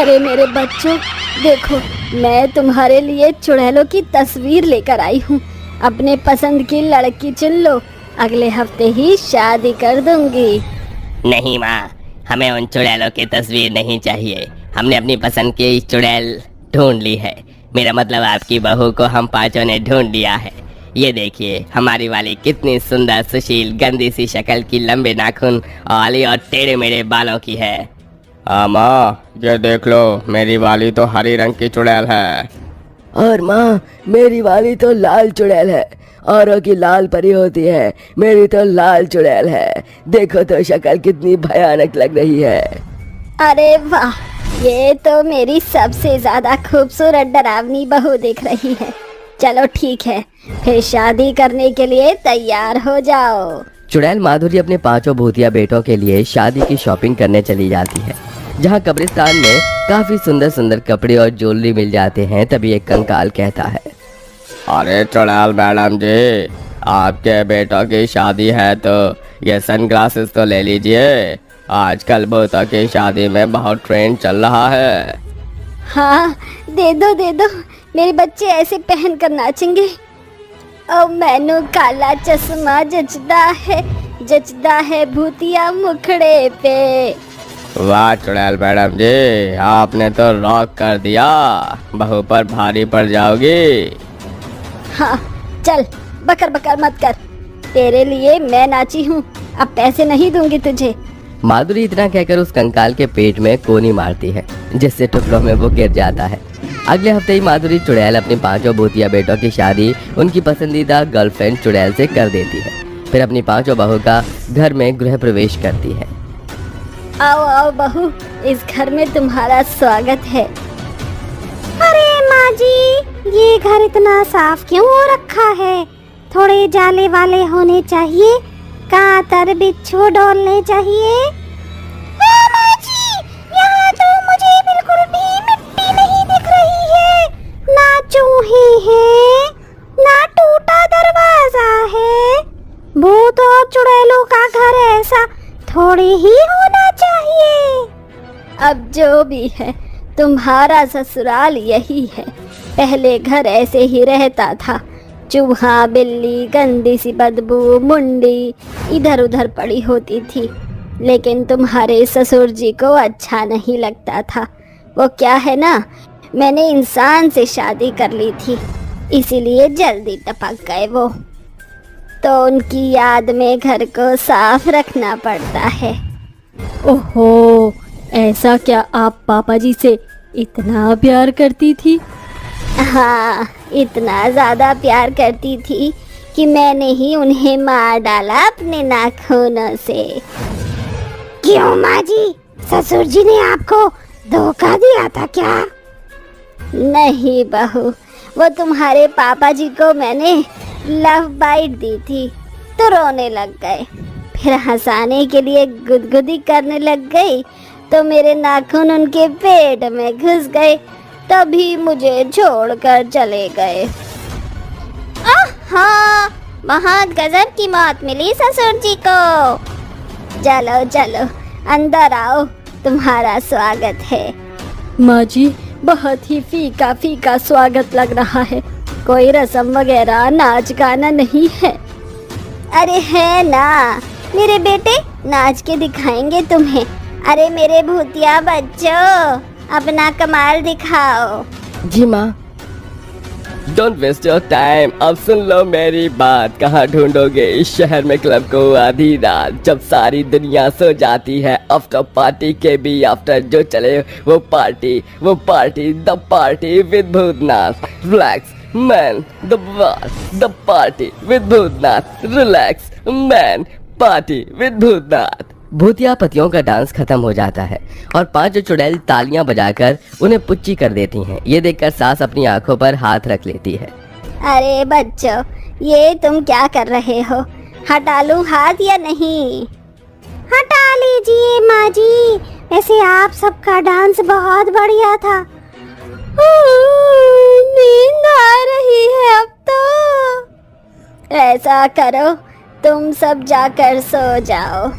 अरे मेरे बच्चों, देखो मैं तुम्हारे लिए चुड़ैलों की तस्वीर लेकर आई हूँ। अपने पसंद की लड़की चुन लो, अगले हफ्ते ही शादी कर दूंगी। नहीं माँ, हमें उन चुड़ैलों की तस्वीर नहीं चाहिए। हमने अपनी पसंद की चुड़ैल ढूंढ ली है। मेरा मतलब आपकी बहू को हम पांचों ने ढूंढ लिया है। ये देखिए हमारी वाली कितनी सुंदर सुशील गंदी सी शक्ल की, लंबे नाखून वाली और टेढ़े मेढ़े बालों की है। हाँ माँ, ये देख लो, मेरी वाली तो हरी रंग की चुड़ैल है। और माँ, मेरी वाली तो लाल चुड़ैल है। औरों की लाल परी होती है, मेरी तो लाल चुड़ैल है। देखो तो शक्ल कितनी भयानक लग रही है। अरे वाह, ये तो मेरी सबसे ज्यादा खूबसूरत डरावनी बहू दिख रही है। चलो ठीक है, फिर शादी करने के लिए तैयार हो जाओ। चुड़ैल माधुरी अपने पांचों भूतिया बेटों के लिए शादी की शॉपिंग करने चली जाती है, जहाँ कब्रिस्तान में काफी सुंदर सुंदर कपड़े और ज्वेलरी मिल जाते हैं। तभी एक कंकाल कहता है, अरे चुड़ैल मैडम जी, आपके बेटों की शादी है तो ये सनग्लासेस तो ले लीजिए। आजकल भूतों की शादी में बहुत ट्रेंड चल रहा है। हाँ, दे दो दे दो, मेरे बच्चे ऐसे पहन कर नाचेंगे। ओ मैनू काला चश्मा जचदा है भूतिया मुखड़े पे। वाह चुड़ैल मैडम जी, आपने तो रॉक कर दिया। बहू पर भारी पड़ जाओगी। हाँ चल, बकर बकर मत कर, तेरे लिए मैं नाची हूँ, अब पैसे नहीं दूंगी तुझे। माधुरी इतना कहकर उस कंकाल के पेट में कोनी मारती है, जिससे टुकड़ों में वो गिर जाता है। अगले हफ्ते ही माधुरी चुड़ैल अपने पांचों भूतिया बेटों की शादी उनकी पसंदीदा गर्लफ्रेंड चुड़ैल से कर देती है। फिर अपनी पांचों बहू का घर में गृह प्रवेश करती है। आओ आओ बहू, इस घर में तुम्हारा स्वागत है। अरे माँ जी, ये घर इतना साफ क्यों हो रखा है? थोड़े जाले वाले होने चाहिए, कांतर बिच्छू डोलने चाहिए। माँ जी, यहाँ तो मुझे बिल्कुल भी मिट्टी नहीं दिख रही है। ना चूहे हैं, ना टूटा दरवाजा है। भूत और चुड़ैलों का घर ऐसा थोड़े ही होना चाहिए। अब जो भी है, तुम्हारा ससुराल यही है। पहले घर ऐसे ही रहता था, चूहा बिल्ली गंदी सी बदबू मुंडी इधर उधर पड़ी होती थी। लेकिन तुम्हारे ससुर जी को अच्छा नहीं लगता था। वो क्या है ना, मैंने इंसान से शादी कर ली थी, इसीलिए जल्दी टपक गए वो। तो उनकी याद में घर को साफ रखना पड़ता है। ओहो, ऐसा क्या आप पापा जी से इतना प्यार करती थी? हाँ, इतना ज़्यादा प्यार करती थी कि मैंने ही उन्हें मार डाला अपने नाखूनों से। क्यों माँ जी, ससुर जी ने आपको धोखा दिया था क्या? नहीं बहू, वो तुम्हारे पापा जी को मैंने लव बाइट दी थी तो रोने लग गए। फिर हंसाने के लिए गुदगुदी करने लग गई तो मेरे नाखून उनके पेट में घुस गए, तभी मुझे छोड़कर चले गए। हाँ, बहुत गजब की मौत मिली ससुर जी को। चलो चलो अंदर आओ, तुम्हारा स्वागत है। माँ जी, बहुत ही फीका फीका स्वागत लग रहा है। कोई रस्म वगैरह नाच गाना नहीं है? अरे है ना, मेरे बेटे नाच के दिखाएंगे तुम्हें। अरे मेरे भूतिया बच्चों, अपना कमाल दिखाओ। जी माँ। डोंट वेस्ट योर टाइम, अब सुन लो मेरी बात। कहाँ ढूंढोगे इस शहर में क्लब को आधी रात, जब सारी दुनिया सो जाती है। आफ्टर पार्टी के भी आफ्टर जो चले वो party the party with Bhootnath. Relax man, the party with Bhootnath. Relax man, party with Bhootnath. भूतिया पतियों का डांस खत्म हो जाता है और पांचों चुड़ैल तालियां बजाकर उन्हें पुच्ची कर देती हैं। ये देखकर सास अपनी आंखों पर हाथ रख लेती है। अरे बच्चों, ये तुम क्या कर रहे हो? हटा लूं हाथ या नहीं? हटा लीजिए माँ जी, वैसे आप सबका डांस बहुत बढ़िया था। नींद आ रही है अब तो। ऐसा करो, तुम सब जाकर सो जाओ।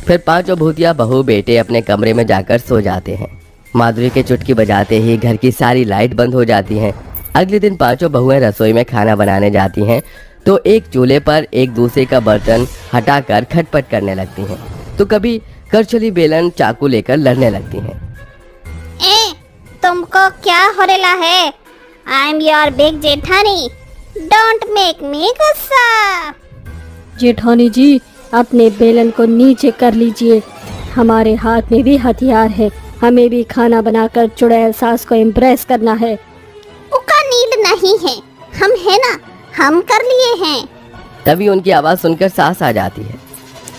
फिर पांचों भूतिया बहू बेटे अपने कमरे में जाकर सो जाते हैं। माधुरी के चुटकी बजाते ही घर की सारी लाइट बंद हो जाती हैं। अगले दिन पांचों बहुएं रसोई में खाना बनाने जाती हैं तो एक चूल्हे पर एक दूसरे का बर्तन हटाकर खटपट करने लगती हैं, तो कभी करछली बेलन चाकू लेकर लड़ने लगती हैं। ए, तुमको क्या हो रहा है? आई एम योर बिग जेठानी, डोंट मेक मी गुस्सा। जेठानी जी, अपने बेलन को नीचे कर लीजिए, हमारे हाथ में भी हथियार है, हमें भी खाना बनाकर चुड़ैल सास को इम्प्रेस करना है। उका नीड नहीं है, हम है ना, हम कर लिए हैं। तभी उनकी आवाज सुनकर सास आ जाती है।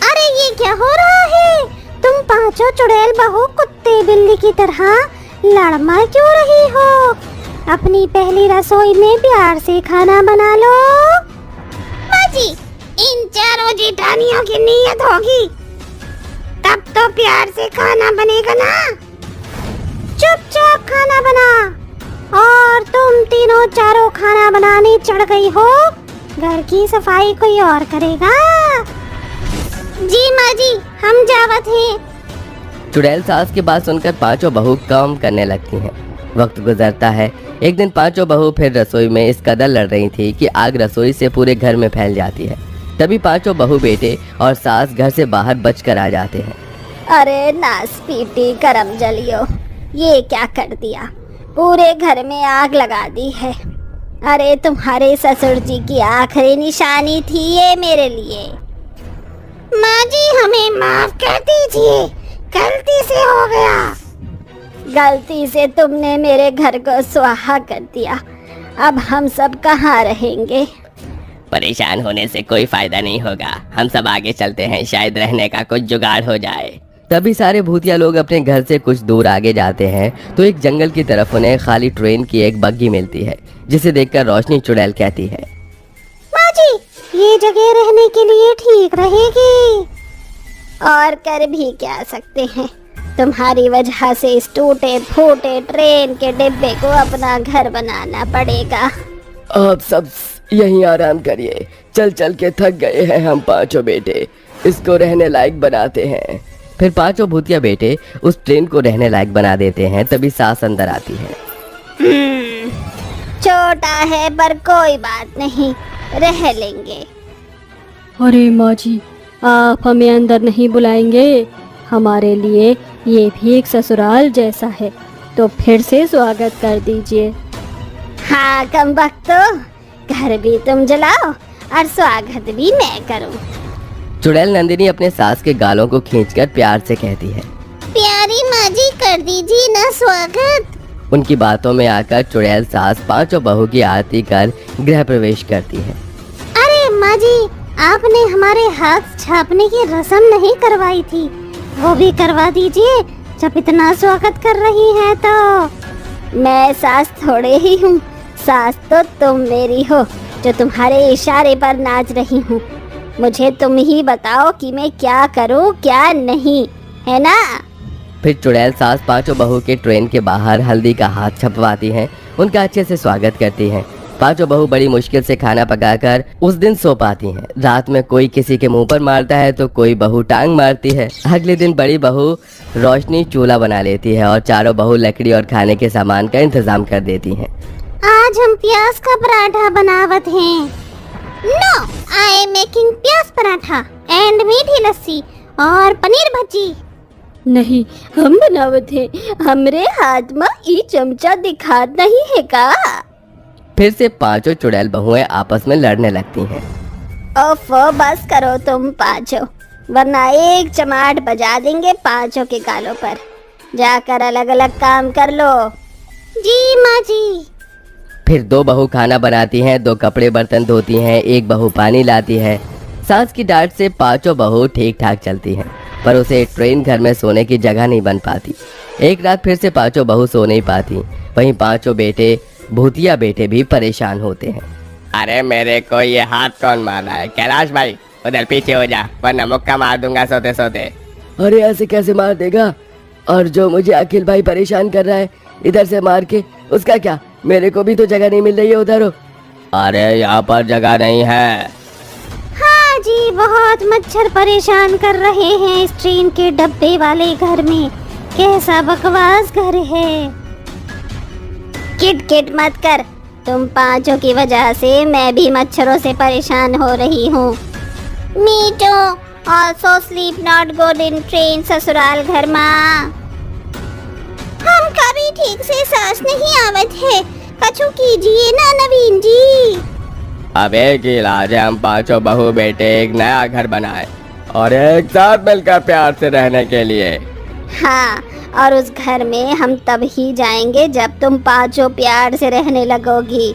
अरे ये क्या हो रहा है? तुम पांचों चुड़ैल बहू कुत्ते बिल्ली की तरह लड़मा क्यों रही हो? अपनी पहली रसोई में प्यार से खाना बना लो। माँ जी, इन चारों जेठानियों की नीयत होगी तब तो प्यार से खाना बनेगा ना। चुपचाप खाना बना। और तुम तीनों चारों खाना बनाने चढ़ गई हो, घर की सफाई कोई और करेगा। जी माँ जी, हम जावत हैं। चुड़ैल सास की बात सुनकर पांचों बहू काम करने लगती हैं। वक्त गुजरता है। एक दिन पांचों बहू फिर रसोई में इस कदर लड़ रही थी कि आग रसोई से पूरे घर में फैल जाती है। तभी पांचों बहू बेटे और सास घर से बाहर बचकर आ जाते हैं। अरे नास पीटी करम जलियो, ये क्या कर दिया? पूरे घर में आग लगा दी है। अरे तुम्हारे ससुर जी की आखिरी निशानी थी ये मेरे लिए। माँ जी, हमें माफ कर दीजिए, गलती से हो गया। गलती से तुमने मेरे घर को सुहा कर दिया, अब हम सब कहाँ रहेंगे? परेशान होने से कोई फायदा नहीं होगा, हम सब आगे चलते हैं, शायद रहने का कुछ जुगाड़ हो जाए। तभी सारे भूतिया लोग अपने घर से कुछ दूर आगे जाते हैं तो एक जंगल की तरफ उन्हें खाली ट्रेन की एक बग्गी मिलती है, जिसे देखकर रोशनी चुड़ैल कहती है, माँ जी, ये जगह रहने के लिए ठीक रहेगी। और कर भी क्या सकते हैं, तुम्हारी वजह से इस टूटे फूटे ट्रेन के डिब्बे को अपना घर बनाना पड़ेगा। आप सब यहीं आराम करिए, चल चल के थक गए हैं हम पांचों बेटे, इसको रहने लायक बनाते हैं। फिर पांचों भूतिया बेटे उस ट्रेन को रहने लायक बना देते हैं। तभी सास अंदर आती है। छोटा है पर कोई बात नहीं, रह लेंगे। अरे माँ जी, आप हमें अंदर नहीं बुलाएंगे? हमारे लिए ये भी एक ससुराल जैसा है, तो फिर से स्वागत कर दीजिए। हाँ कम वक्तो, घर भी तुम जलाओ और स्वागत भी मैं करूं। चुड़ैल नंदिनी अपने सास के गालों को खींचकर प्यार से कहती है, प्यारी माँ जी, कर दीजिए ना स्वागत। उनकी बातों में आकर चुड़ैल सास पांचों बहू की आरती कर गृह प्रवेश करती है। अरे माँ जी, आपने हमारे हाथ छापने की रस्म नहीं करवाई थी, वो भी करवा दीजिए जब इतना स्वागत कर रही हैं तो। मैं सास थोड़े ही हूँ, सास तो तुम मेरी हो जो तुम्हारे इशारे पर नाच रही हूँ। मुझे तुम ही बताओ कि मैं क्या करूँ क्या नहीं, है ना? फिर चुड़ैल सास पांचों बहू के ट्रेन के बाहर हल्दी का हाथ छपवाती हैं, उनका अच्छे से स्वागत करती हैं। पांचों बहू बड़ी मुश्किल से खाना पकाकर उस दिन सो पाती हैं। रात में कोई किसी के मुंह पर मारता है तो कोई बहू टांग मारती है। अगले दिन बड़ी बहू रोशनी चूल्हा बना लेती है और चारों बहू लकड़ी और खाने के सामान का इंतजाम कर देती हैं। आज हम प्याज का पराठा बनावत हैं। नो, आई एम मेकिंग प्याज पराठा एंड मीठी लस्सी और पनीर भजी। नहीं, हम बनावत हैं, हमरे हाथ में ई चमचा दिखात नहीं है का? फिर से पांचों चुड़ैल बहुएं आपस में लड़ने लगती हैं। ओफो, बस करो तुम पांचों, वरना एक चमाट बजा देंगे पांचों के गालों पर। जाकर अलग अलग काम कर लो। जी माँ जी। फिर दो बहू खाना बनाती हैं, दो कपड़े बर्तन धोती हैं, एक बहू पानी लाती है। सास की डांट से पांचों बहू ठीक ठाक चलती हैं, पर उसे ट्रेन घर में सोने की जगह नहीं बन पाती। एक रात फिर से पांचों बहू सो नहीं पाती। वहीं पांचों बेटे भूतिया बेटे भी परेशान होते हैं। अरे मेरे को ये हाथ कौन मार रहा है? कैलाश भाई उधर पीछे हो जा, वरना मुक्का मार दूंगा सोते सोते। अरे ऐसे कैसे मार देगा? और जो मुझे अखिल भाई परेशान कर रहा है इधर से मार के, उसका क्या? मेरे को भी तो जगह नहीं मिल रही है उधर हो। अरे यहाँ पर जगह नहीं है। हाँ जी, बहुत मच्छर परेशान कर रहे हैं इस ट्रेन के डब्बे वाले घर में। कैसा बकवास घर है। किट किट मत कर, तुम पांचों की वजह से मैं भी मच्छरों से परेशान हो रही हूँ। Me too, also sleep not good in train ससुराल घर माँ। हम कभी ठीक से सांस नहीं आवत है, कछु कीजिए ना नवीन जी। अब एक ही इलाज है, हम पांचों बहू बेटे एक नया घर बनाए और एक साथ मिलकर प्यार से रहने के लिए। हाँ, और उस घर में हम तब ही जाएंगे जब तुम पांचों प्यार से रहने लगोगी,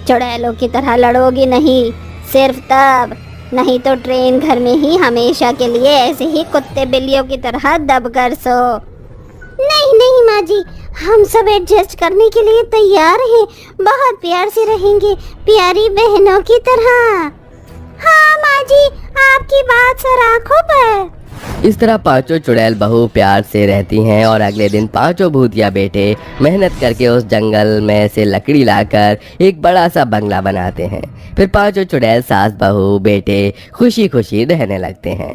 चुड़ैलों की तरह लड़ोगी नहीं, सिर्फ तब। नहीं तो ट्रेन घर में ही हमेशा के लिए ऐसे ही कुत्ते बिल्लियों की तरह दब कर सो। नहीं नहीं माँ जी, हम सब एडजस्ट करने के लिए तैयार हैं, बहुत प्यार से रहेंगे, प्यारी बहनों की तरह। हाँ माँ जी, आपकी बात सर आंखों पर। इस तरह पांचों चुड़ैल बहू प्यार से रहती हैं और अगले दिन पांचों भूतिया बेटे मेहनत करके उस जंगल में से लकड़ी लाकर एक बड़ा सा बंगला बनाते हैं। फिर पांचों चुड़ैल सास बहू बेटे खुशी खुशी रहने लगते हैं।